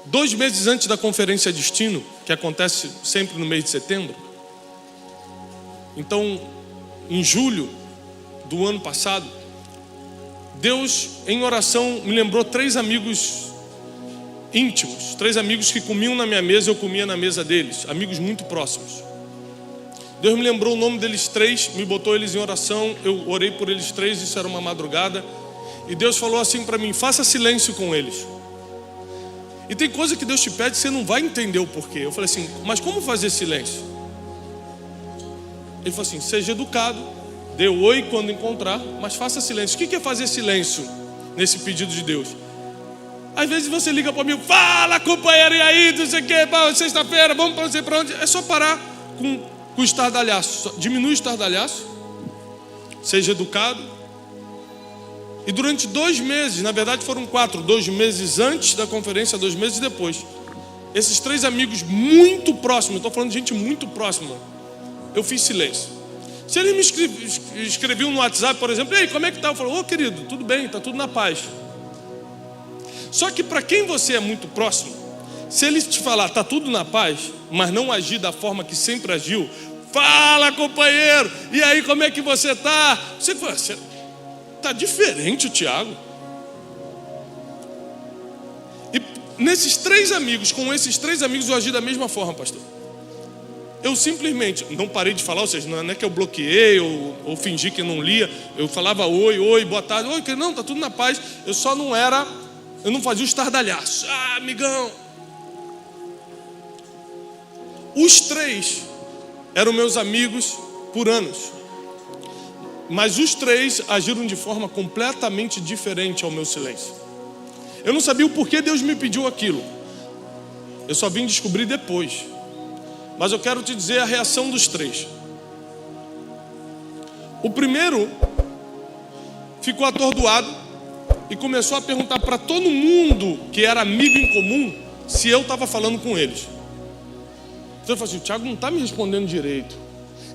2 meses antes da Conferência Destino, que acontece sempre no mês de setembro. Então, em julho do ano passado, Deus, em oração, me lembrou 3 amigos íntimos, 3 amigos que comiam na minha mesa, eu comia na mesa deles, amigos muito próximos. Deus me lembrou o nome deles 3, me botou eles em oração, eu orei por eles 3, isso era uma madrugada, e Deus falou assim para mim: faça silêncio com eles. E tem coisa que Deus te pede, você não vai entender o porquê. Eu falei assim: mas como fazer silêncio? Ele falou assim: seja educado, dê oi quando encontrar, mas faça silêncio. O que é fazer silêncio nesse pedido de Deus? Às vezes você liga para mim, fala companheiro, e aí, não sei o que, sexta-feira, vamos para não sei para onde. É só parar com o estardalhaço, diminui o estardalhaço, seja educado. E durante 2 meses, na verdade foram 4, 2 meses antes da conferência, 2 meses depois, esses 3 amigos muito próximos, estou falando de gente muito próxima, eu fiz silêncio. Se eles me escreviam no WhatsApp, por exemplo: ei, como é que tá? Eu falo: ô querido, tudo bem, está tudo na paz. Só que para quem você é muito próximo, se ele te falar está tudo na paz, mas não agir da forma que sempre agiu, fala companheiro, e aí como é que você está? Você fala: está diferente o Tiago. E nesses 3 amigos, com esses 3 amigos eu agi da mesma forma, pastor. Eu simplesmente não parei de falar, ou seja, não é que eu bloqueei ou fingi que não lia. Eu falava oi, boa tarde, oi, não, está tudo na paz. Eu não fazia o estardalhaço. Ah, amigão. Os 3 eram meus amigos por anos, mas os 3 agiram de forma completamente diferente ao meu silêncio. Eu não sabia o porquê Deus me pediu aquilo. Eu só vim descobrir depois. Mas eu quero te dizer a reação dos 3. O primeiro ficou atordoado e começou a perguntar para todo mundo que era amigo em comum se eu estava falando com eles. Então eu falei assim: o Tiago não está me respondendo direito.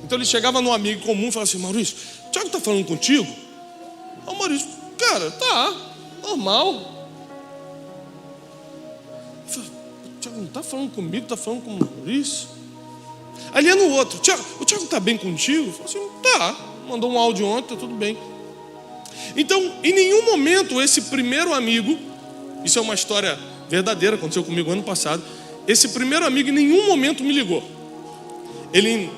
Então ele chegava no amigo comum e falava assim: Maurício, o Tiago está falando contigo? Ô Maurício, cara, tá, normal. Eu falei: o Tiago não está falando comigo, está falando com o Maurício. Ali é no outro: o Tiago está bem contigo? Eu falei assim: tá, mandou um áudio ontem, tá tudo bem. Então, em nenhum momento esse primeiro amigo, isso é uma história verdadeira, aconteceu comigo ano passado, esse primeiro amigo em nenhum momento me ligou. Ele,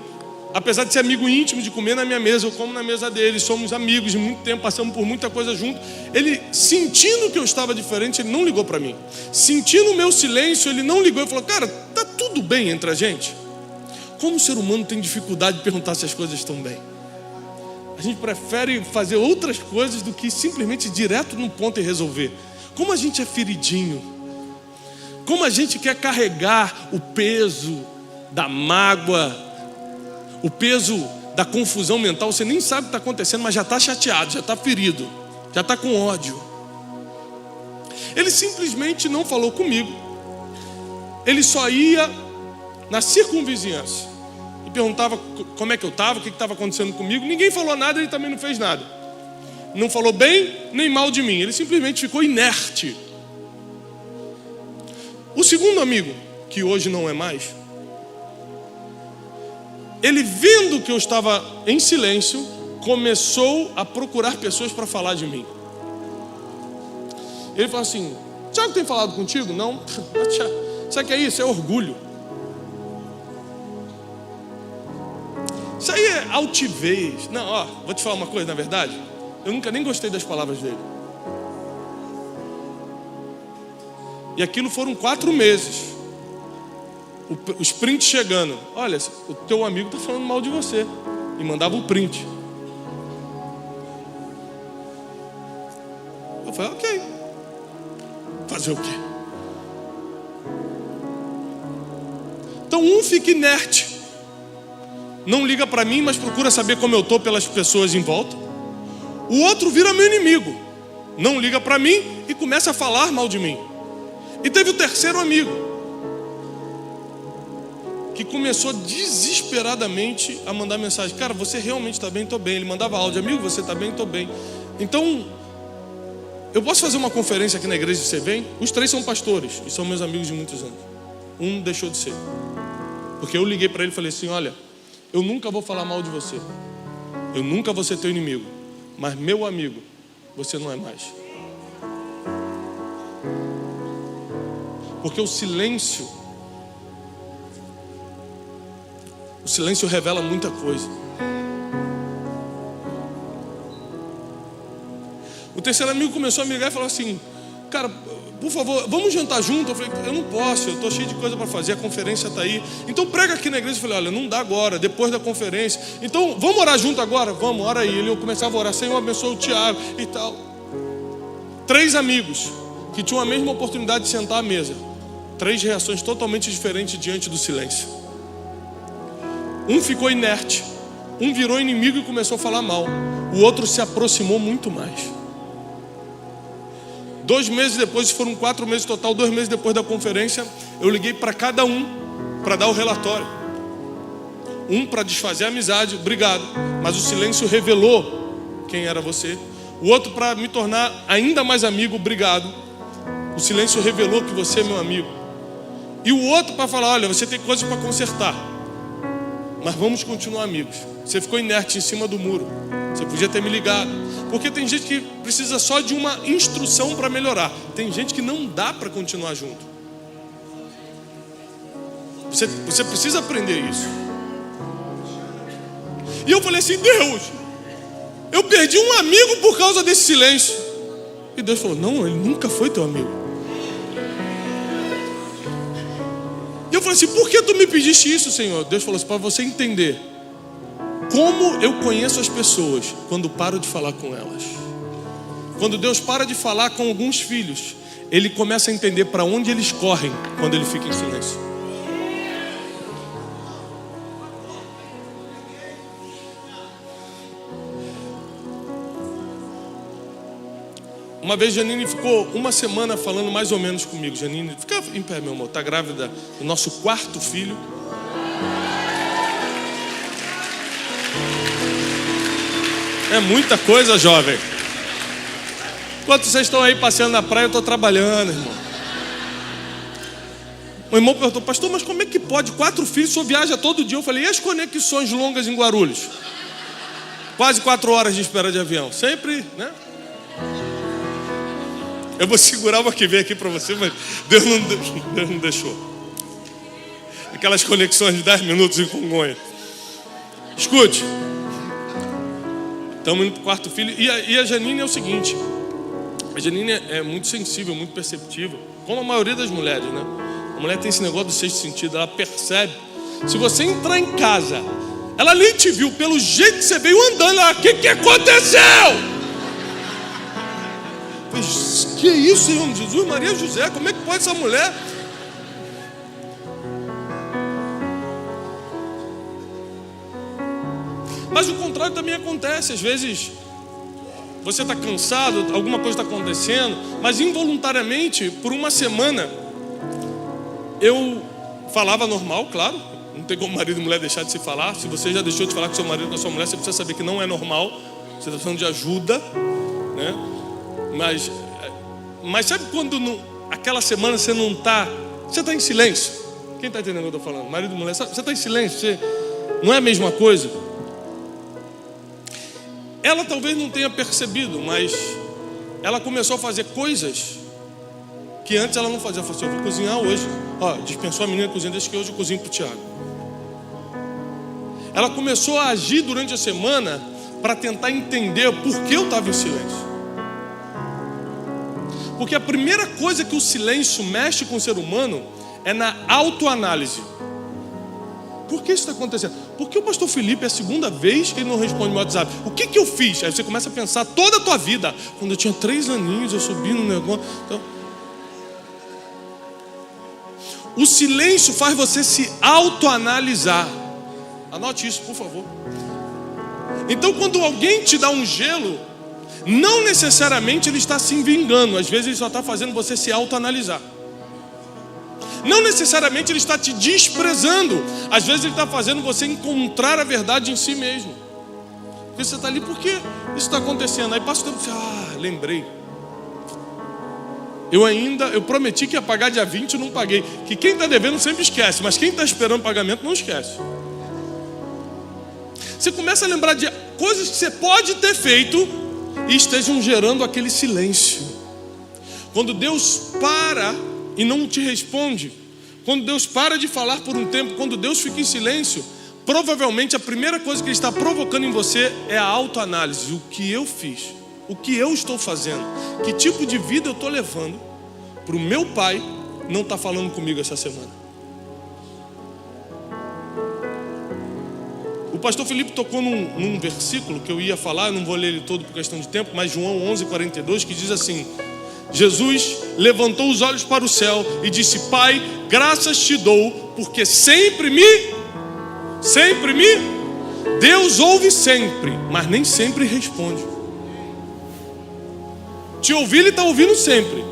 apesar de ser amigo íntimo, de comer na minha mesa, eu como na mesa dele, somos amigos de muito tempo, passamos por muita coisa junto. Ele, sentindo que eu estava diferente, ele não ligou para mim. Sentindo o meu silêncio, ele não ligou e falou: cara, tá tudo bem entre a gente? Como o ser humano tem dificuldade de perguntar se as coisas estão bem? A gente prefere fazer outras coisas do que simplesmente ir direto no ponto e resolver. Como a gente é feridinho. Como a gente quer carregar o peso da mágoa, o peso da confusão mental. Você nem sabe o que está acontecendo, mas já está chateado, já está ferido, já está com ódio. Ele simplesmente não falou comigo. Ele só ia na circunvizinhança e perguntava como é que eu estava, o que estava acontecendo comigo. Ninguém falou nada, ele também não fez nada. Não falou bem nem mal de mim, ele simplesmente ficou inerte. O segundo amigo, que hoje não é mais, ele, vendo que eu estava em silêncio, começou a procurar pessoas para falar de mim. Ele falou assim: Tiago tem falado contigo? Não. Sabe o que é isso? É orgulho. Isso aí é altivez. Não, ó, vou te falar uma coisa, na verdade, eu nunca nem gostei das palavras dele. E aquilo foram 4 meses. Os prints chegando: olha, o teu amigo está falando mal de você. E mandava o print. Eu falei: ok. Fazer o quê? Então um fica inerte, não liga para mim, mas procura saber como eu estou pelas pessoas em volta. O outro vira meu inimigo, não liga para mim e começa a falar mal de mim. E teve o terceiro amigo, que começou desesperadamente a mandar mensagem: cara, você realmente está bem? Estou bem. Ele mandava áudio: amigo, você está bem? Estou bem. Então eu posso fazer uma conferência aqui na igreja e você vem? Os 3 são pastores e são meus amigos de muitos anos. Um deixou de ser. Porque eu liguei para ele e falei assim: olha, eu nunca vou falar mal de você. Eu nunca vou ser teu inimigo. Mas meu amigo, você não é mais. Porque o silêncio revela muita coisa. O terceiro amigo começou a me ligar e falou assim: cara, por favor, vamos jantar junto? Eu falei: eu não posso, eu estou cheio de coisa para fazer, a conferência está aí. Então prega aqui na igreja. Eu falei: olha, não dá agora, depois da conferência. Então vamos orar junto agora? Vamos, ora aí. Eu começava a orar: Senhor, abençoa o Tiago e tal. 3 amigos que tinham a mesma oportunidade de sentar à mesa. 3 reações totalmente diferentes diante do silêncio. Um ficou inerte, um virou inimigo e começou a falar mal. O outro se aproximou muito mais. 2 meses depois, foram 4 meses total, 2 meses depois da conferência, eu liguei para cada um para dar o relatório. Um para desfazer a amizade, obrigado, mas o silêncio revelou quem era você. O outro para me tornar ainda mais amigo, obrigado. O silêncio revelou que você é meu amigo. E o outro para falar: olha, você tem coisas para consertar, mas vamos continuar amigos. Você ficou inerte em cima do muro. Você podia ter me ligado. Porque tem gente que precisa só de uma instrução para melhorar. Tem gente que não dá para continuar junto. Você precisa aprender isso. E eu falei assim: Deus, eu perdi um amigo por causa desse silêncio. E Deus falou: não, ele nunca foi teu amigo. E eu falei assim: por que tu me pediste isso, Senhor? Deus falou assim: para você entender como eu conheço as pessoas quando paro de falar com elas. Quando Deus para de falar com alguns filhos, Ele começa a entender para onde eles correm quando Ele fica em silêncio. Uma vez Janine ficou uma semana falando mais ou menos comigo. Janine, fica em pé, meu amor, está grávida do nosso 4º filho. É muita coisa, jovem. Enquanto vocês estão aí passeando na praia, eu estou trabalhando, irmão. O irmão perguntou: pastor, mas como é que pode? 4 filhos, só viaja todo dia. Eu falei: e as conexões longas em Guarulhos? Quase 4 horas de espera de avião. Sempre, né? Eu vou segurar uma que vem aqui para você, mas Deus não deixou. Aquelas conexões de 10 minutos em Congonha. Escute. Estamos indo para o 4º filho. E a Janine é o seguinte: a Janine é muito sensível, muito perceptível, como a maioria das mulheres, né? A mulher tem esse negócio do 6º sentido. Ela percebe. Se você entrar em casa, ela nem te viu, pelo jeito que você veio andando, ela: o que aconteceu? Que isso, Senhor Jesus, Maria José, como é que pode essa mulher? Mas o contrário também acontece. Às vezes você está cansado, alguma coisa está acontecendo, mas involuntariamente, por uma semana, eu falava normal, claro. Não tem como marido e mulher deixar de se falar. Se você já deixou de falar com seu marido ou com a sua mulher, você precisa saber que não é normal. Você está precisando de ajuda, né? Mas sabe quando aquela semana você não está... Você está em silêncio. Quem está entendendo o que eu estou falando? Marido e mulher, você está em silêncio. Não é a mesma coisa. Ela talvez não tenha percebido, mas ela começou a fazer coisas que antes ela não fazia. Ela falou assim: eu vou cozinhar hoje. Dispensou a menina cozinhando, deixa que hoje eu cozinho para o Tiago. Ela começou a agir durante a semana para tentar entender por que eu estava em silêncio. Porque a primeira coisa que o silêncio mexe com o ser humano é na autoanálise. Por que isso está acontecendo? Porque o pastor Felipe é a 2ª vez que ele não responde meu WhatsApp. O que eu fiz? Aí você começa a pensar toda a tua vida. Quando eu tinha 3 aninhos, eu subi no negócio. Então, o silêncio faz você se autoanalisar. Anote isso, por favor. Então, quando alguém te dá um gelo, não necessariamente ele está se vingando. Às vezes ele só está fazendo você se autoanalisar. Não necessariamente ele está te desprezando. Às vezes ele está fazendo você encontrar a verdade em si mesmo. Porque você está ali: por que isso está acontecendo? Aí passa o tempo e você: lembrei. Eu prometi que ia pagar dia 20 e não paguei. Que quem está devendo sempre esquece, mas quem está esperando pagamento não esquece. Você começa a lembrar de coisas que você pode ter feito e estejam gerando aquele silêncio. Quando Deus para e não te responde, quando Deus para de falar por um tempo, quando Deus fica em silêncio, provavelmente a primeira coisa que Ele está provocando em você é a autoanálise. O que eu fiz? O que eu estou fazendo? Que tipo de vida eu estou levando para o meu pai não estar falando comigo essa semana? O pastor Felipe tocou num versículo que eu ia falar, eu não vou ler ele todo por questão de tempo, mas João 11:42, que diz assim: Jesus levantou os olhos para o céu e disse: Pai, graças te dou, porque sempre me... Deus ouve sempre, mas nem sempre responde. Te ouvir, Ele está ouvindo sempre,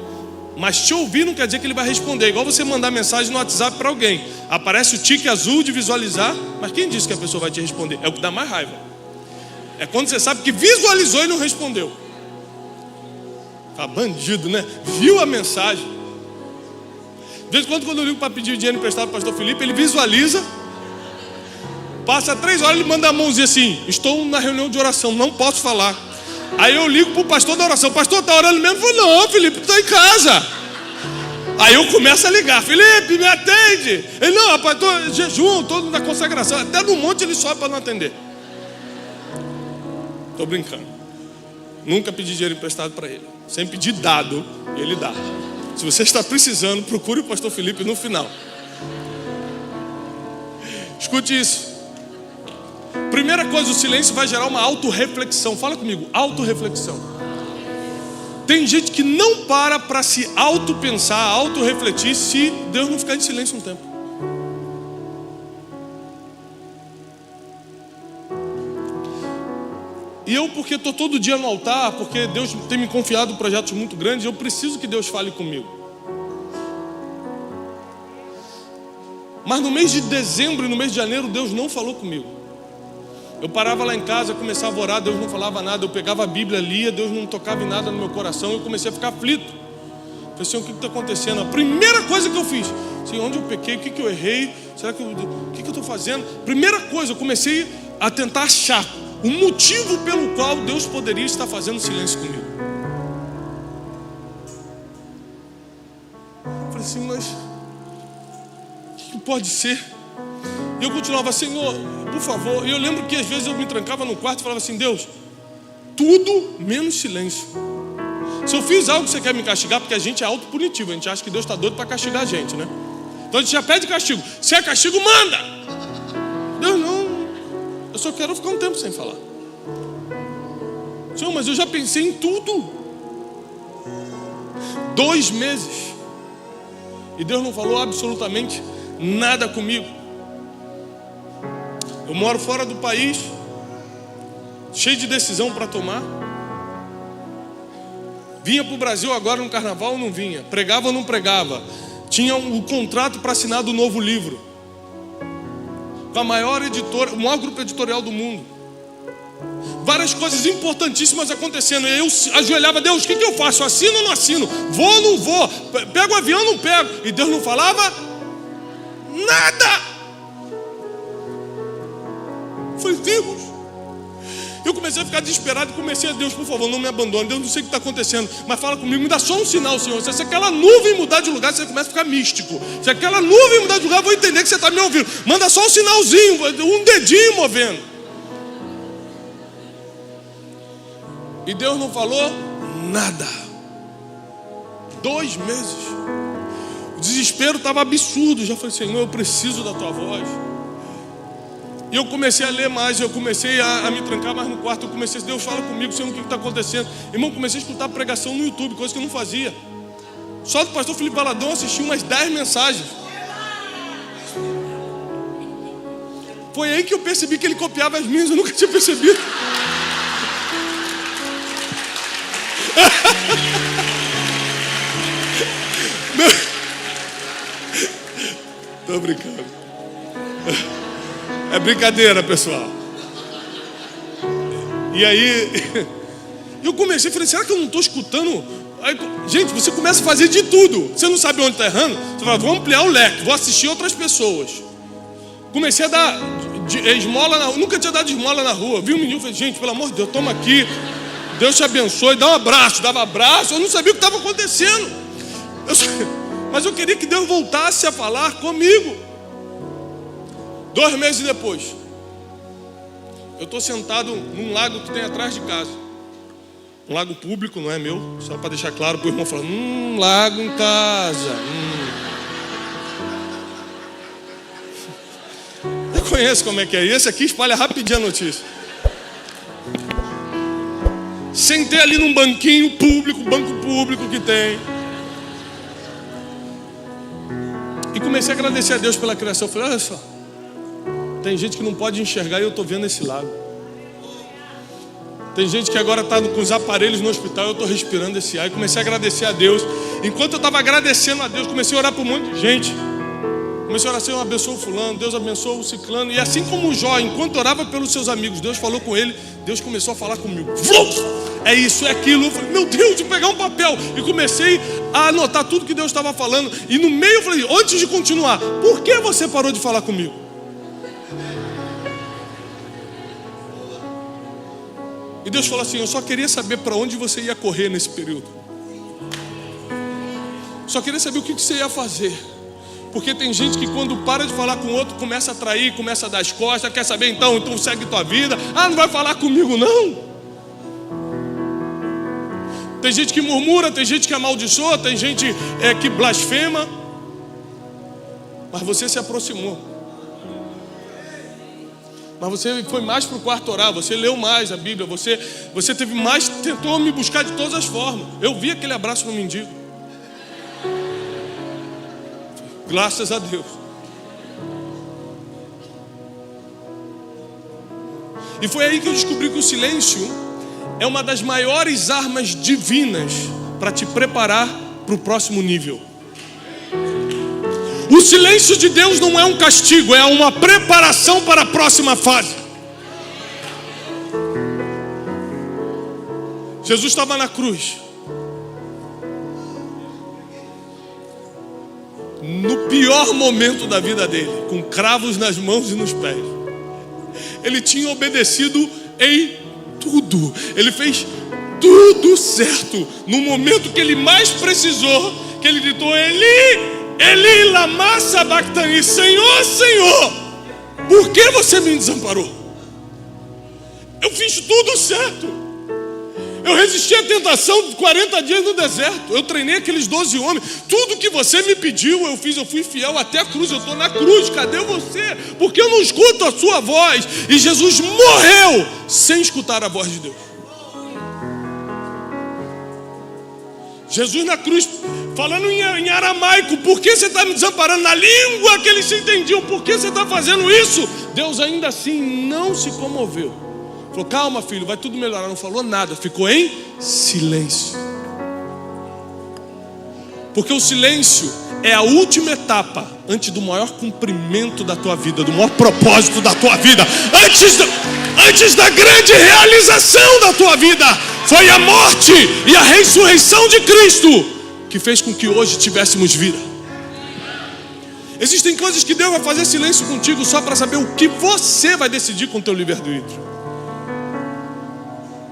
mas te ouvir não quer dizer que Ele vai responder. Igual você mandar mensagem no WhatsApp para alguém, aparece o tique azul de visualizar, mas quem disse que a pessoa vai te responder? É o que dá mais raiva. É quando você sabe que visualizou e não respondeu. Tá bandido, né? Viu a mensagem. De vez em quando eu ligo para pedir dinheiro emprestado para o pastor Felipe, ele visualiza, passa 3 horas, ele manda a mãozinha assim: estou na reunião de oração, não posso falar. Aí eu ligo para o pastor da oração: pastor, está orando mesmo? Eu falo: não, Felipe, está em casa. Aí eu começo a ligar: Felipe, me atende. Ele: não, rapaz, estou em jejum, estou na consagração. Até no monte ele sobe para não atender. Estou brincando. Nunca pedi dinheiro emprestado para ele. Sempre pedir dado, ele dá. Se você está precisando, procure o pastor Felipe no final. Escute isso. Primeira coisa, o silêncio vai gerar uma autorreflexão. Fala comigo, autorreflexão. Tem gente que não para se autopensar, autorrefletir, se Deus não ficar em silêncio um tempo. E eu, porque estou todo dia no altar, porque Deus tem me confiado projetos muito grandes, eu preciso que Deus fale comigo. Mas no mês de dezembro e no mês de janeiro, Deus não falou comigo. Eu parava lá em casa, começava a orar, Deus não falava nada. Eu pegava a Bíblia, lia, Deus não tocava em nada no meu coração. Eu comecei a ficar aflito. Falei: Senhor, o que está acontecendo? A primeira coisa que eu fiz: Senhor, onde eu pequei? O que eu errei? O que eu estou fazendo? Primeira coisa, eu comecei a tentar achar o motivo pelo qual Deus poderia estar fazendo silêncio comigo. Falei assim: mas o que pode ser? E eu continuava: Senhor, por favor. E eu lembro que às vezes eu me trancava no quarto e falava assim: Deus, tudo menos silêncio. Se eu fiz algo que você quer me castigar, porque a gente é autopunitivo, a gente acha que Deus está doido para castigar a gente, né? Então a gente já pede castigo. Se é castigo, manda. Deus não. Eu só quero ficar um tempo sem falar. Senhor, mas eu já pensei em tudo. 2 meses. E Deus não falou absolutamente nada comigo. Eu moro fora do país, cheio de decisão para tomar. Vinha para o Brasil agora no carnaval ou não vinha? Pregava ou não pregava? Tinha um contrato para assinar do novo livro com a maior editora, o maior grupo editorial do mundo. Várias coisas importantíssimas acontecendo. E eu ajoelhava: Deus, o que eu faço? Assino ou não assino? Vou ou não vou? Pego o avião ou não pego? E Deus não falava nada. Falei: Deus. Eu comecei a ficar desesperado e comecei a: Deus, por favor, não me abandone. Deus, não sei o que está acontecendo, mas fala comigo, me dá só um sinal, Senhor. Se aquela nuvem mudar de lugar, você começa a ficar místico. Se aquela nuvem mudar de lugar, eu vou entender que você está me ouvindo. Manda só um sinalzinho, um dedinho movendo. E Deus não falou nada. 2 meses. O desespero estava absurdo. Já falei: Senhor, eu preciso da tua voz. E eu comecei a ler mais, eu comecei a me trancar mais no quarto. Eu comecei a: Deus, fala comigo, Senhor, o que está acontecendo? Irmão, comecei a escutar pregação no YouTube, coisa que eu não fazia. Só do pastor Felipe Valadão eu assisti umas 10 mensagens. Foi aí que eu percebi que ele copiava as minhas, eu nunca tinha percebido. Tô brincando. É brincadeira, pessoal. E aí eu comecei, falei: será que eu não estou escutando Aí, gente, você começa a fazer de tudo. Você não sabe onde está errando. Você fala, vou ampliar o leque, vou assistir outras pessoas. Comecei a dar esmola na rua. Nunca tinha dado esmola na rua. Vi um menino e falei, gente, pelo amor de Deus, toma aqui. Deus te abençoe, dá um abraço. Dava abraço, eu não sabia o que estava acontecendo. Mas eu queria que Deus voltasse a falar comigo. 2 meses depois, eu estou sentado num lago que tem atrás de casa. Um lago público, não é meu. Só para deixar claro para o irmão falar, lago em casa. Eu conheço como é que é. Esse aqui espalha rapidinho a notícia. Sentei ali num banquinho público, banco público que tem. E comecei a agradecer a Deus pela criação. Eu falei, olha só, tem gente que não pode enxergar e eu estou vendo esse lago. Tem gente que agora está com os aparelhos no hospital e eu estou respirando esse ar. E comecei a agradecer a Deus. Enquanto eu estava agradecendo a Deus, comecei a orar por um monte de gente. Comecei a orar, Senhor, abençoa o fulano, Deus abençoa o ciclano. E assim como o Jó, enquanto orava pelos seus amigos, Deus falou com ele, Deus começou a falar comigo. É isso, é aquilo. Eu falei, meu Deus, de pegar um papel. E comecei a anotar tudo que Deus estava falando. E no meio eu falei, antes de continuar, por que você parou de falar comigo? E Deus falou assim, eu só queria saber para onde você ia correr nesse período. Só queria saber o que você ia fazer. Porque tem gente que quando para de falar com o outro, começa a trair, começa a dar as costas, quer saber então segue tua vida. Ah, não vai falar comigo não. Tem gente que murmura, tem gente que amaldiçoa, tem gente que blasfema. Mas você se aproximou. Mas você foi mais para o quarto orar, você leu mais a Bíblia, você teve mais, tentou me buscar de todas as formas. Eu vi aquele abraço no mendigo. Graças a Deus. E foi aí que eu descobri que o silêncio é uma das maiores armas divinas para te preparar para o próximo nível. O silêncio de Deus não é um castigo, é uma preparação para a próxima fase. Jesus estava na cruz. No pior momento da vida dele, com cravos nas mãos e nos pés. Ele tinha obedecido em tudo. Ele fez tudo certo. No momento que ele mais precisou, que ele gritou, Eli, Eli, lama sabachthani, Senhor, Senhor, por que você me desamparou? Eu fiz tudo certo. Eu resisti à tentação de 40 dias no deserto. Eu treinei aqueles 12 homens. Tudo que você me pediu, eu fiz. Eu fui fiel até a cruz. Eu estou na cruz. Cadê você? Porque eu não escuto a sua voz. E Jesus morreu sem escutar a voz de Deus. Jesus na cruz, falando em aramaico, por que você está me desamparando? Na língua que eles se entendiam, por que você está fazendo isso? Deus ainda assim não se comoveu. Falou, calma filho, vai tudo melhorar. Não falou nada, ficou em silêncio. Porque o silêncio é a última etapa antes do maior cumprimento da tua vida, do maior propósito da tua vida, antes da grande realização da tua vida. Foi a morte e a ressurreição de Cristo que fez com que hoje tivéssemos vida. Existem coisas que Deus vai fazer silêncio contigo só para saber o que você vai decidir com o teu livre-arbítrio.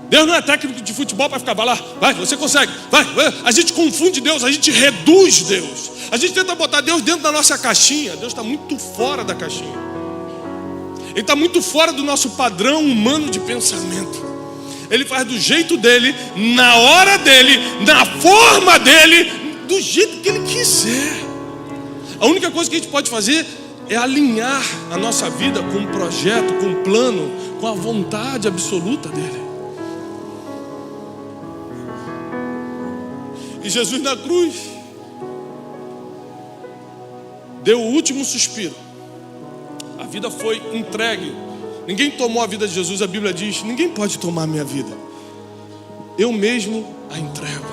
Deus não é técnico de futebol para ficar, vai lá, vai, você consegue, vai. A gente confunde Deus, a gente reduz Deus. A gente tenta botar Deus dentro da nossa caixinha. Deus está muito fora da caixinha. Ele está muito fora do nosso padrão humano de pensamento. Ele faz do jeito dele, na hora dele, na forma dele, do jeito que ele quiser. A única coisa que a gente pode fazer é alinhar a nossa vida com um projeto, com um plano, com a vontade absoluta dele. E Jesus na cruz deu o último suspiro. A vida foi entregue. Ninguém tomou a vida de Jesus. A Bíblia diz, ninguém pode tomar a minha vida. Eu mesmo a entrego.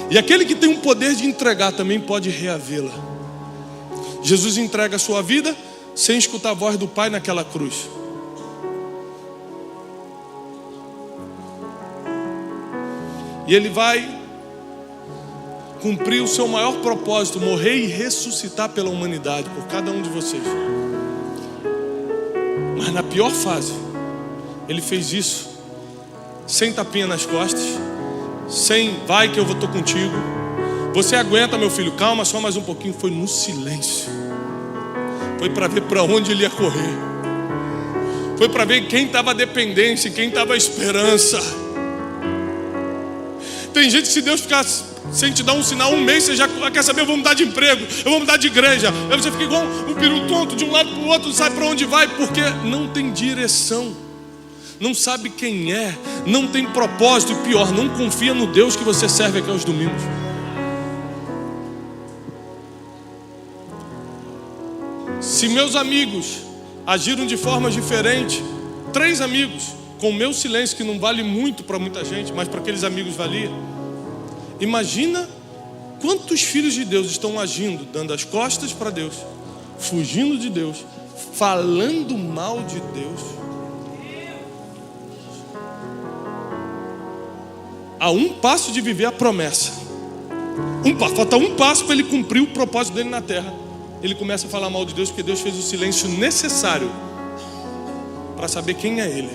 E aquele que tem o poder de entregar também pode reavê-la. Jesus entrega a sua vida sem escutar a voz do Pai naquela cruz. E ele vai cumprir o seu maior propósito, morrer e ressuscitar pela humanidade, por cada um de vocês. Mas na pior fase, Ele fez isso sem tapinha nas costas, sem vai que eu estou contigo, você aguenta meu filho, calma só mais um pouquinho. Foi no silêncio. Foi para ver para onde ele ia correr. Foi para ver quem estava dependência, quem estava esperança. Tem gente que, se Deus ficar sem te dar um sinal, um mês você já quer saber: eu vou mudar de emprego, eu vou mudar de igreja. Aí você fica igual um peru tonto, de um lado para o outro, não sabe para onde vai, porque não tem direção, não sabe quem é, não tem propósito, e pior, não confia no Deus que você serve aqui aos domingos. Se meus amigos agiram de forma diferente, 3 amigos, com o meu silêncio, que não vale muito para muita gente, mas para aqueles amigos valia. Imagina quantos filhos de Deus estão agindo, dando as costas para Deus, fugindo de Deus, falando mal de Deus, a um passo de viver a promessa. Falta um passo para ele cumprir o propósito dele na terra. Ele começa a falar mal de Deus, porque Deus fez o silêncio necessário para saber quem é Ele,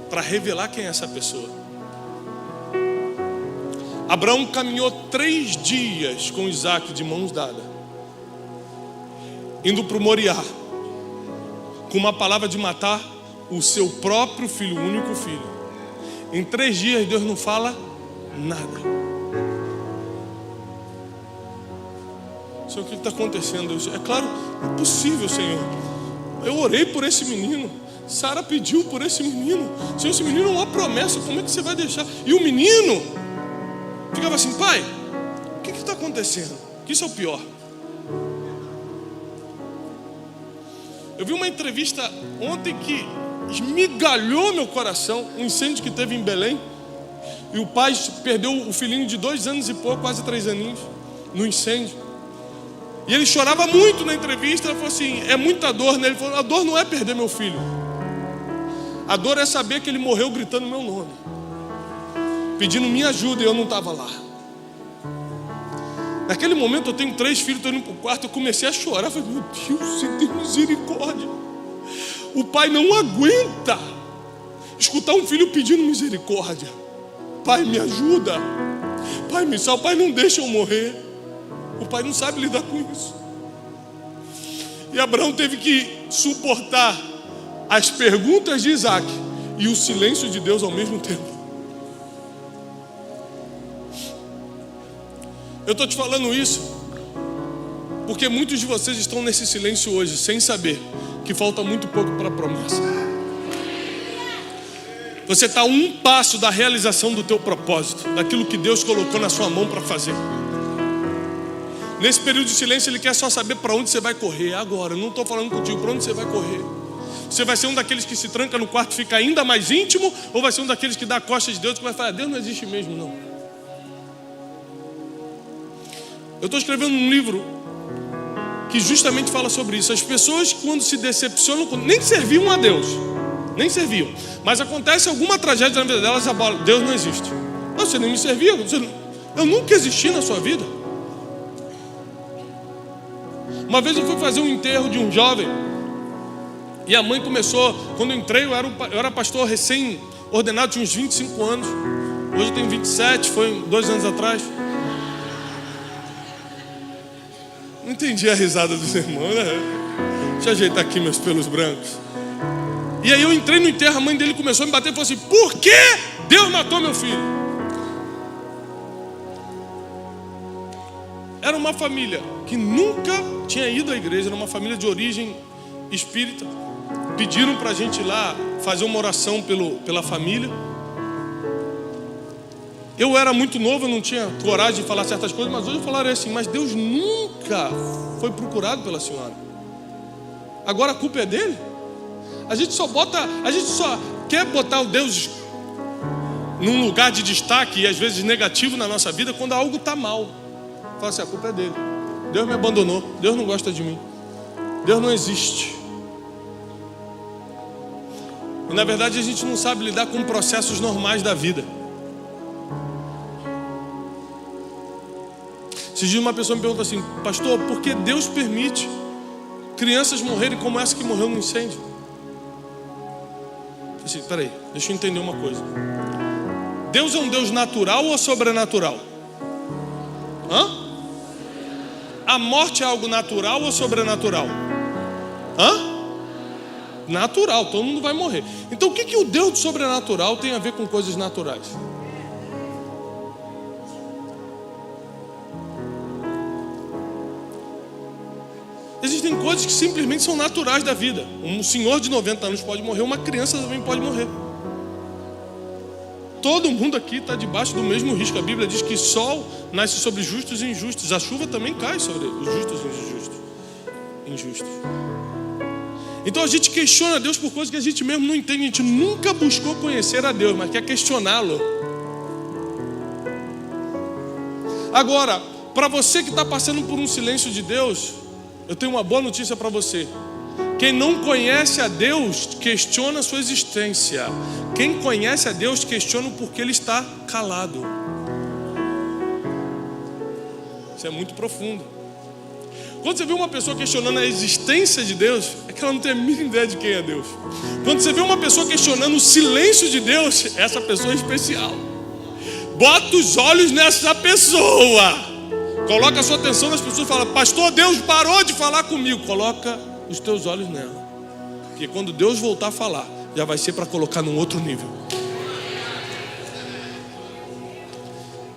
para revelar quem é essa pessoa. Abraão caminhou 3 dias com Isaac de mãos dadas, indo para o Moriá, com uma palavra de matar o seu próprio filho, o único filho. Em 3 dias Deus não fala nada. Senhor, o que está acontecendo? É claro, é possível, Senhor. Eu orei por esse menino, Sara pediu por esse menino. Senhor, esse menino é uma promessa, como é que você vai deixar? E o menino ficava assim: pai, o que está acontecendo? Que isso é o pior. Eu vi uma entrevista ontem que esmigalhou meu coração. Um incêndio que teve em Belém, e o pai perdeu o filhinho de 2 anos e pouco, quase 3 aninhos, no incêndio. E ele chorava muito na entrevista. Ele falou assim: é muita dor, né? Ele falou: a dor não é perder meu filho, a dor é saber que ele morreu gritando meu nome, pedindo minha ajuda, e eu não estava lá. Naquele momento, eu tenho 3 filhos, estou indo para o quarto, eu comecei a chorar. Eu falei: meu Deus, você tem misericórdia. O pai não aguenta escutar um filho pedindo misericórdia. Pai, me ajuda. Pai, me salva. Pai, não deixa eu morrer. O pai não sabe lidar com isso. E Abraão teve que suportar as perguntas de Isaac e o silêncio de Deus ao mesmo tempo. Eu estou te falando isso porque muitos de vocês estão nesse silêncio hoje, sem saber que falta muito pouco para a promessa. Você está a um passo da realização do teu propósito, daquilo que Deus colocou na sua mão para fazer. Nesse período de silêncio, Ele quer só saber para onde você vai correr agora. Eu não estou falando contigo para onde você vai correr. Você vai ser um daqueles que se tranca no quarto e fica ainda mais íntimo, ou vai ser um daqueles que dá a costa de Deus e vai falar: Deus não existe mesmo, não. Eu estou escrevendo um livro que justamente fala sobre isso. As pessoas, quando se decepcionam, nem serviam a Deus, nem serviam, mas acontece alguma tragédia na vida delas, Deus não existe. Não, você nem me servia, eu nunca existi na sua vida. Uma vez eu fui fazer um enterro de um jovem, e a mãe começou, quando eu entrei, eu era pastor recém-ordenado, tinha uns 25 anos. Hoje eu tenho 27, foi 2 anos atrás. Não entendi a risada dos irmãos, né? Deixa eu ajeitar aqui meus pelos brancos. E aí eu entrei no enterro, a mãe dele começou a me bater e falou assim: por que Deus matou meu filho? Era uma família que nunca tinha ido à igreja, era uma família de origem espírita. Pediram para a gente ir lá fazer uma oração pela família. Eu era muito novo, eu não tinha coragem de falar certas coisas, mas hoje eu falaria assim: mas Deus nunca foi procurado pela senhora. Agora a culpa é dele? A gente só quer botar o Deus num lugar de destaque e às vezes negativo na nossa vida quando algo está mal. Fala assim: a culpa é dele. Deus me abandonou. Deus não gosta de mim. Deus não existe. E na verdade a gente não sabe lidar com processos normais da vida. Esses dias uma pessoa me perguntou assim: pastor, por que Deus permite crianças morrerem como essa que morreu no incêndio? Eu falei assim, peraí, deixa eu entender uma coisa. Deus é um Deus natural ou sobrenatural? A morte é algo natural ou sobrenatural? Natural, todo mundo vai morrer. Então o que o Deus do sobrenatural tem a ver com coisas naturais? Existem coisas que simplesmente são naturais da vida. Um senhor de 90 anos pode morrer, uma criança também pode morrer. Todo mundo aqui está debaixo do mesmo risco. A Bíblia diz que sol nasce sobre justos e injustos. A chuva também cai sobre os justos e injustos. Então a gente questiona Deus por coisas que a gente mesmo não entende. A gente nunca buscou conhecer a Deus, mas quer questioná-lo. Agora, para você que está passando por um silêncio de Deus, eu tenho uma boa notícia para você. Quem não conhece a Deus, questiona a sua existência. Quem conhece a Deus, questiona o porquê Ele está calado. Isso é muito profundo. Quando você vê uma pessoa questionando a existência de Deus, é que ela não tem a mínima ideia de quem é Deus. Quando você vê uma pessoa questionando o silêncio de Deus, essa pessoa é especial. Bota os olhos nessa pessoa. Coloca a sua atenção nas pessoas e fala: pastor, Deus parou de falar comigo. Coloca os teus olhos nela. Porque quando Deus voltar a falar, já vai ser para colocar num outro nível.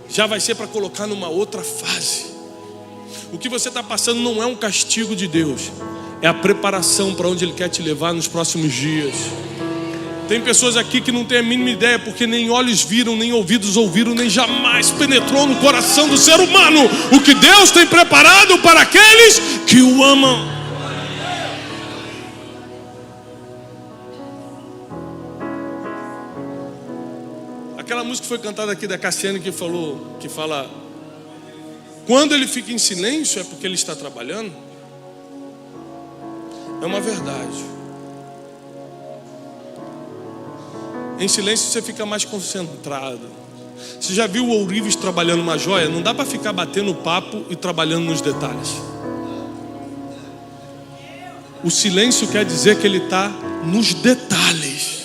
Já vai ser para colocar numa outra fase. O que você está passando não é um castigo de Deus, é a preparação para onde Ele quer te levar nos próximos dias. Tem pessoas aqui que não têm a mínima ideia, porque nem olhos viram, nem ouvidos ouviram, nem jamais penetrou no coração do ser humano o que Deus tem preparado para aqueles que o amam. Aquela música que foi cantada aqui da Cassiane que fala: quando ele fica em silêncio é porque ele está trabalhando. É uma verdade. Em silêncio você fica mais concentrado. Você já viu o ourives trabalhando uma joia? Não dá para ficar batendo papo e trabalhando nos detalhes. O silêncio quer dizer que ele está nos detalhes.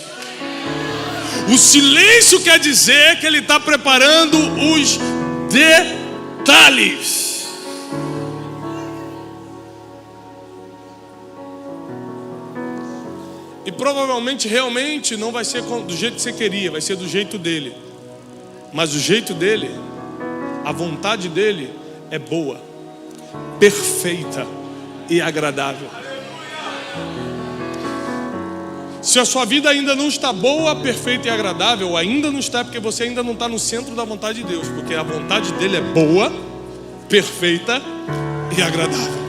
O silêncio quer dizer que ele está preparando os detalhes. E provavelmente, realmente, não vai ser do jeito que você queria, vai ser do jeito dele. Mas o jeito dele, a vontade dele é boa, perfeita e agradável. Se a sua vida ainda não está boa, perfeita e agradável, ainda não está, porque você ainda não está no centro da vontade de Deus. Porque a vontade dele é boa, perfeita e agradável.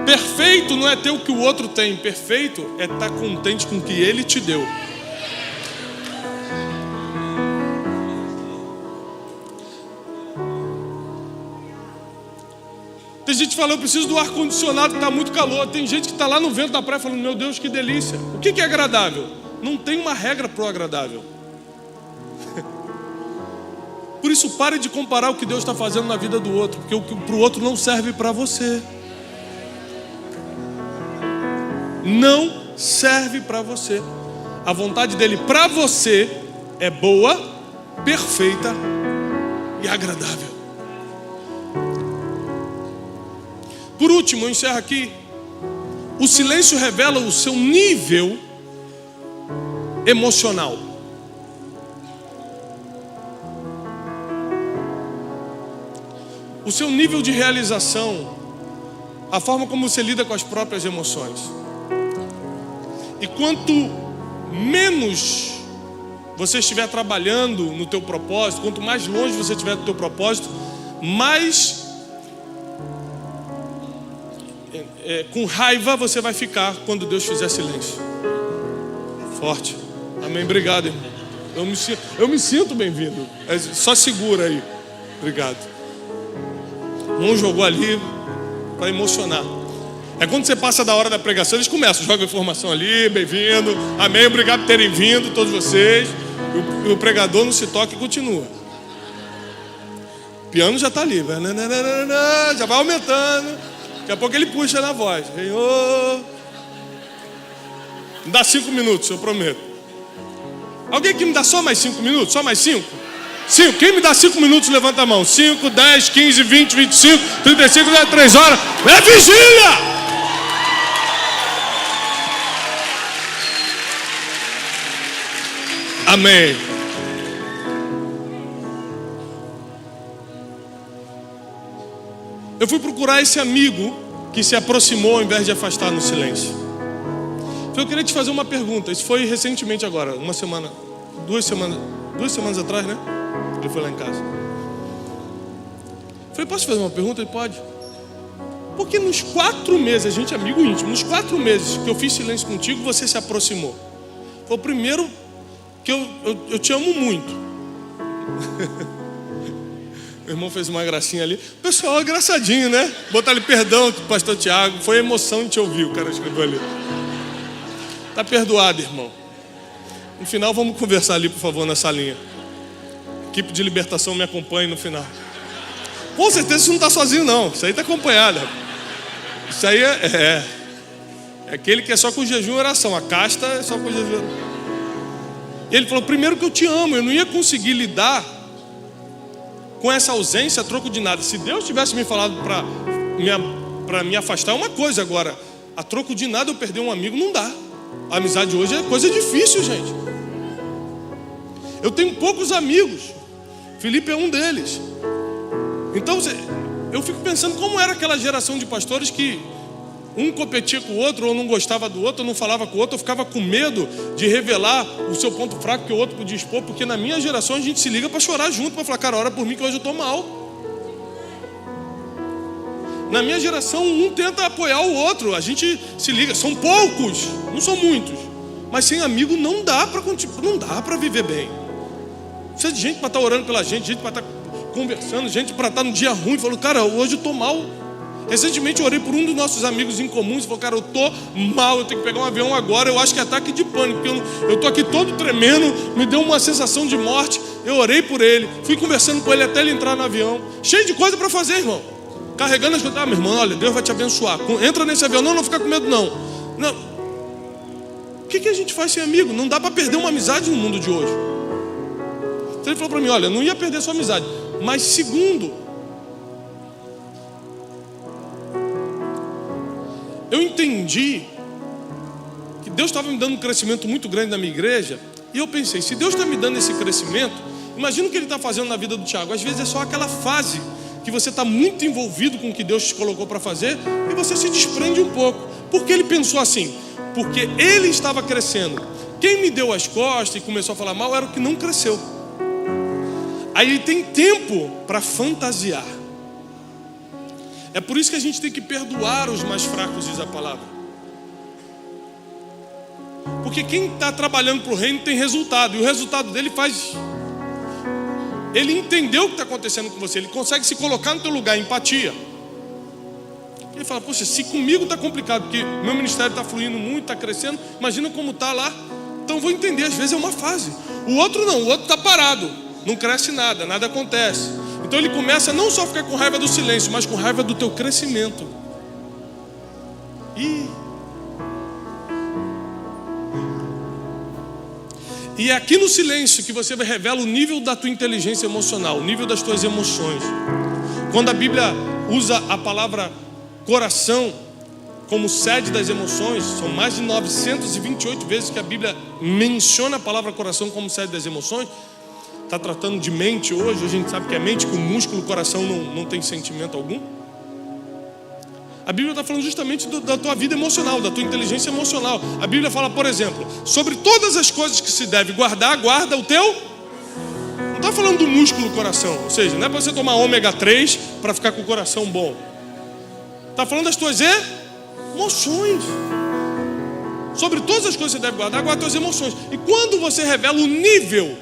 Perfeito não é ter o que o outro tem. Perfeito é estar contente com o que ele te deu. Tem gente que fala: eu preciso do ar-condicionado, que está muito calor. Tem gente que está lá no vento da praia falando: meu Deus, que delícia. O que é agradável? Não tem uma regra para o agradável. Por isso, pare de comparar o que Deus está fazendo na vida do outro, porque o que para o outro não serve para você. Não serve para você. A vontade dele para você é boa, perfeita e agradável. Por último, eu encerro aqui. O silêncio revela o seu nível emocional. O seu nível de realização, a forma como você lida com as próprias emoções. E quanto menos você estiver trabalhando no teu propósito, quanto mais longe você estiver do teu propósito, mais com raiva você vai ficar quando Deus fizer silêncio. Forte. Amém. Obrigado, irmão. Eu me sinto bem-vindo. Só segura aí. Obrigado. Um jogou ali para emocionar. É quando você passa da hora da pregação, eles começam, jogam informação ali, bem-vindo, amém, obrigado por terem vindo, todos vocês. E o pregador não se toca e continua. piano já está ali, já vai aumentando. Daqui a pouco ele puxa na voz. Senhor, me dá 5 minutos, eu prometo. Alguém que me dá só mais 5 minutos? Só mais 5? 5. Quem me dá 5 minutos, levanta a mão. 5, 10, 15, 20, 25, 35, 3 horas. É vigília! Amém. Eu fui procurar esse amigo que se aproximou ao invés de afastar no silêncio. Eu queria te fazer uma pergunta. Isso foi recentemente agora, duas semanas atrás, né? Ele foi lá em casa. Eu falei, posso te fazer uma pergunta? Ele pode. Porque nos 4 meses, a gente é amigo íntimo, nos 4 meses que eu fiz silêncio contigo, você se aproximou. Foi o primeiro que eu te amo muito. Meu irmão fez uma gracinha ali. O pessoal é engraçadinho, né? Botar ali perdão, pastor Tiago. Foi emoção de te ouvir, o cara escreveu ali. Tá perdoado, irmão. No final, vamos conversar ali, por favor, na salinha. Equipe de libertação me acompanhe no final. Com certeza você não está sozinho, não. Isso aí está acompanhado. Isso aí é aquele que é só com jejum e oração. A casta é só com jejum. E ele falou, primeiro que eu te amo. Eu não ia conseguir lidar com essa ausência a troco de nada. Se Deus tivesse me falado para me afastar, é uma coisa. Agora, a troco de nada eu perder um amigo, não dá. A amizade hoje é coisa difícil, gente. Eu tenho poucos amigos. Felipe é um deles. Então, eu fico pensando como era aquela geração de pastores que um competia com o outro, ou não gostava do outro, ou não falava com o outro, ou ficava com medo de revelar o seu ponto fraco que o outro podia expor, porque na minha geração a gente se liga para chorar junto, para falar, cara, ora por mim que hoje eu estou mal. Na minha geração, um tenta apoiar o outro, a gente se liga, são poucos, não são muitos, mas sem amigo não dá para viver bem. Precisa de gente para estar orando pela gente para estar conversando, gente para estar no dia ruim, falou, cara, hoje eu estou mal. Recentemente eu orei por um dos nossos amigos em comum e falou, cara, eu estou mal, eu tenho que pegar um avião agora, eu acho que é ataque de pânico, porque eu estou aqui todo tremendo, me deu uma sensação de morte. Eu orei por ele, fui conversando com ele até ele entrar no avião, cheio de coisa para fazer, irmão, carregando as coisas. Meu irmão, olha, Deus vai te abençoar, entra nesse avião, não fica com medo não. O que a gente faz sem amigo? Não dá para perder uma amizade no mundo de hoje. Então ele falou para mim, olha, eu não ia perder sua amizade, mas segundo, eu entendi que Deus estava me dando um crescimento muito grande na minha igreja. E eu pensei, se Deus está me dando esse crescimento, imagina o que Ele está fazendo na vida do Tiago. Às vezes é só aquela fase que você está muito envolvido com o que Deus te colocou para fazer e você se desprende um pouco. Por que ele pensou assim? Porque ele estava crescendo. Quem me deu as costas e começou a falar mal era o que não cresceu. Aí ele tem tempo para fantasiar. É por isso que a gente tem que perdoar os mais fracos, diz a palavra. Porque quem está trabalhando para o reino tem resultado. E o resultado dele faz... Ele entendeu o que está acontecendo com você. Ele consegue se colocar no teu lugar, empatia. Ele fala, poxa, se comigo está complicado, porque meu ministério está fluindo muito, está crescendo, imagina como está lá. Então eu vou entender, às vezes é uma fase. O outro não, o outro está parado. Não cresce nada, nada acontece. Então ele começa não só a ficar com raiva do silêncio, mas com raiva do teu crescimento. E é aqui no silêncio que você revela o nível da tua inteligência emocional, o nível das tuas emoções. Quando a Bíblia usa a palavra coração como sede das emoções, são mais de 928 vezes que a Bíblia menciona a palavra coração como sede das emoções. Está tratando de mente hoje, a gente sabe que é mente, que o músculo, o coração não tem sentimento algum. A Bíblia está falando justamente da tua vida emocional, da tua inteligência emocional. A Bíblia fala, por exemplo, sobre todas as coisas que se deve guardar, guarda o teu... Não está falando do músculo do coração, ou seja, não é para você tomar ômega 3 para ficar com o coração bom. Está falando das tuas emoções. Sobre todas as coisas que você deve guardar, guarda as tuas emoções. E quando você revela o nível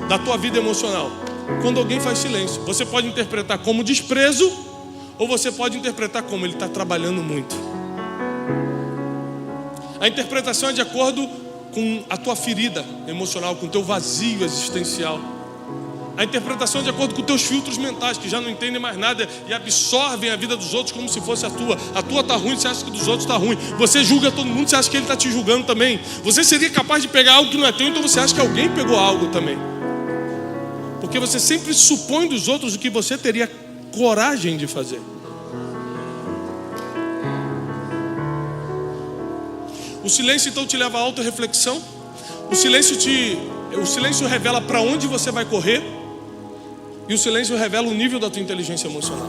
da tua vida emocional, quando alguém faz silêncio, você pode interpretar como desprezo, ou você pode interpretar como ele está trabalhando muito. A interpretação é de acordo com a tua ferida emocional, com o teu vazio existencial. A interpretação é de acordo com os teus filtros mentais, que já não entendem mais nada e absorvem a vida dos outros como se fosse a tua. A tua está ruim, você acha que dos outros está ruim. Você julga todo mundo, você acha que ele está te julgando também. Você seria capaz de pegar algo que não é teu, então você acha que alguém pegou algo também. Porque você sempre supõe dos outros o que você teria coragem de fazer. O silêncio então te leva à autorreflexão. O silêncio revela para onde você vai correr. E o silêncio revela o nível da tua inteligência emocional.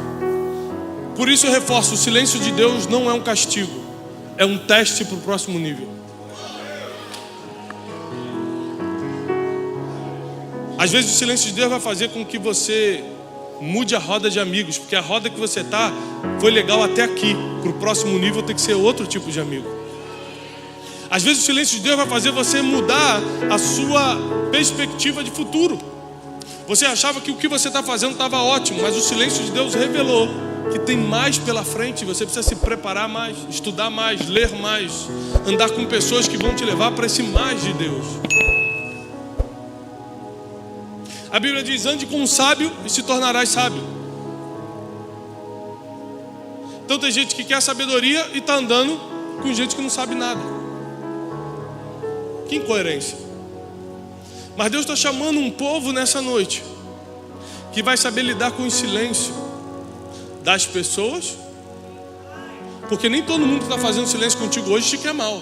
Por isso eu reforço, o silêncio de Deus não é um castigo, é um teste para o próximo nível. Às vezes o silêncio de Deus vai fazer com que você mude a roda de amigos, porque a roda que você está foi legal até aqui. Para o próximo nível tem que ser outro tipo de amigo. Às vezes o silêncio de Deus vai fazer você mudar a sua perspectiva de futuro. Você achava que o que você está fazendo estava ótimo, mas o silêncio de Deus revelou que tem mais pela frente. Você precisa se preparar mais, estudar mais, ler mais, andar com pessoas que vão te levar para esse mais de Deus. A Bíblia diz: ande com um sábio e se tornarás sábio. Então tem gente que quer sabedoria e está andando com gente que não sabe nada. Que incoerência. Mas Deus está chamando um povo nessa noite que vai saber lidar com o silêncio das pessoas, porque nem todo mundo que está fazendo silêncio contigo hoje te quer mal.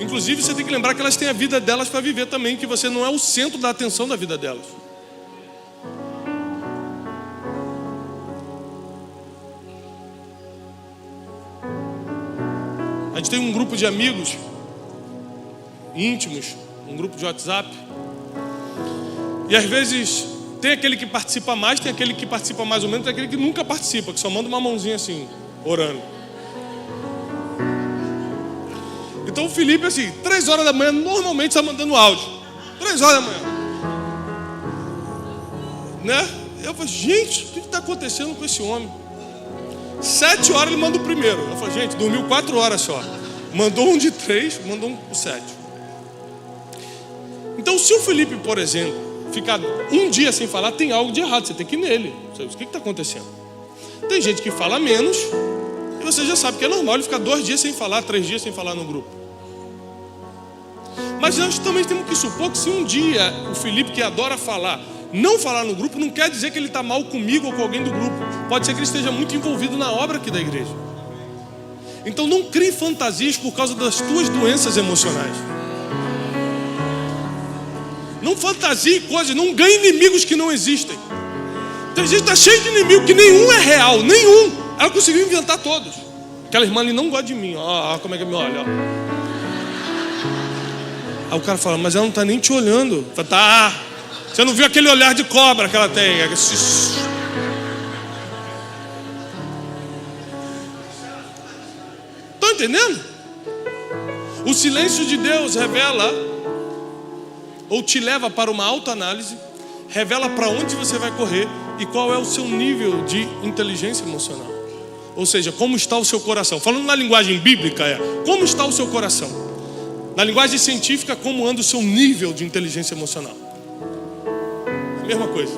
Inclusive você tem que lembrar que elas têm a vida delas para viver também, que você não é o centro da atenção da vida delas. A gente tem um grupo de amigos íntimos, um grupo de WhatsApp, e às vezes tem aquele que participa mais, tem aquele que participa mais ou menos, tem aquele que nunca participa, que só manda uma mãozinha assim, orando. Então o Felipe, assim, 3 horas da manhã, normalmente está mandando áudio. 3 horas da manhã, né? Eu falei, gente, o que está acontecendo com esse homem? 7 horas ele manda o primeiro. Eu falei, gente, dormiu 4 horas só. Mandou um de 3, mandou um de 7. Então, se o Felipe, por exemplo, ficar um dia sem falar, tem algo de errado, você tem que ir nele. O que está acontecendo? Tem gente que fala menos, e você já sabe que é normal ele ficar 2 dias sem falar, 3 dias sem falar no grupo. Mas nós também temos que supor que se um dia o Felipe, que adora falar, não falar no grupo, não quer dizer que ele está mal comigo ou com alguém do grupo. Pode ser que ele esteja muito envolvido na obra aqui da igreja. Então não crie fantasias por causa das tuas doenças emocionais. Não fantasie coisas, não ganhe inimigos que não existem. Tem gente que está cheio de inimigos que nenhum é real, nenhum. Ela conseguiu inventar todos. Aquela irmã ali não gosta de mim, ó, como é que me olha, ó. Aí o cara fala, mas ela não está nem te olhando. Fala, tá, você não viu aquele olhar de cobra que ela tem? Estão entendendo? O silêncio de Deus revela, ou te leva para uma autoanálise, revela para onde você vai correr e qual é o seu nível de inteligência emocional. Ou seja, como está o seu coração. Falando na linguagem bíblica, como está o seu coração. Na linguagem científica, como anda o seu nível de inteligência emocional. A mesma coisa.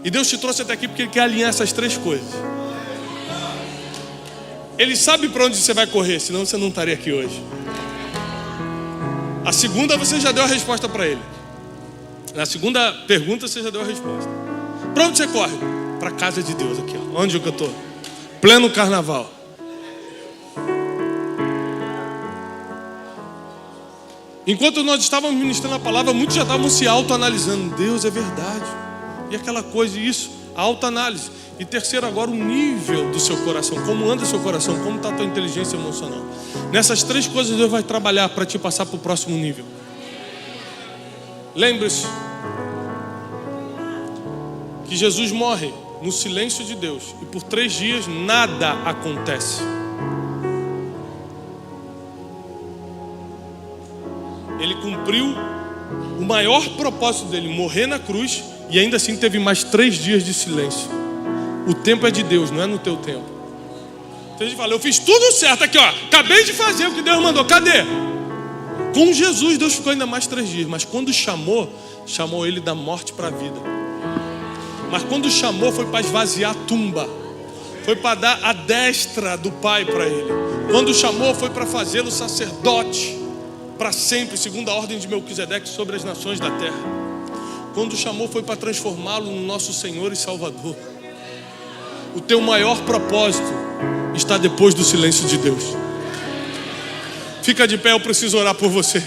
E Deus te trouxe até aqui porque Ele quer alinhar essas 3 coisas. Ele sabe para onde você vai correr, senão você não estaria aqui hoje. A segunda você já deu a resposta para ele. Na segunda pergunta você já deu a resposta. Para onde você corre? Para a casa de Deus aqui, ó. Onde que eu estou? Pleno carnaval. Enquanto nós estávamos ministrando a palavra, muitos já estavam se autoanalisando. Deus, é verdade. E aquela coisa, isso, a autoanálise. E terceiro, agora o nível do seu coração. Como anda o seu coração? Como está a tua inteligência emocional? Nessas 3 coisas Deus vai trabalhar para te passar para o próximo nível. Lembre-se que Jesus morre no silêncio de Deus. E por 3 dias nada acontece. Ele cumpriu o maior propósito dele, morrer na cruz. E ainda assim teve mais 3 dias de silêncio. O tempo é de Deus, não é no teu tempo. Então a gente fala, eu fiz tudo certo aqui, ó. Acabei de fazer o que Deus mandou. Cadê? Com Jesus, Deus ficou ainda mais 3 dias. Mas quando chamou ele da morte para a vida. Mas quando chamou, foi para esvaziar a tumba. Foi para dar a destra do Pai para ele. Quando chamou, foi para fazê-lo sacerdote para sempre, segundo a ordem de Melquisedeque, sobre as nações da terra. Quando chamou, foi para transformá-lo no nosso Senhor e Salvador. O teu maior propósito está depois do silêncio de Deus. Fica de pé, eu preciso orar por você.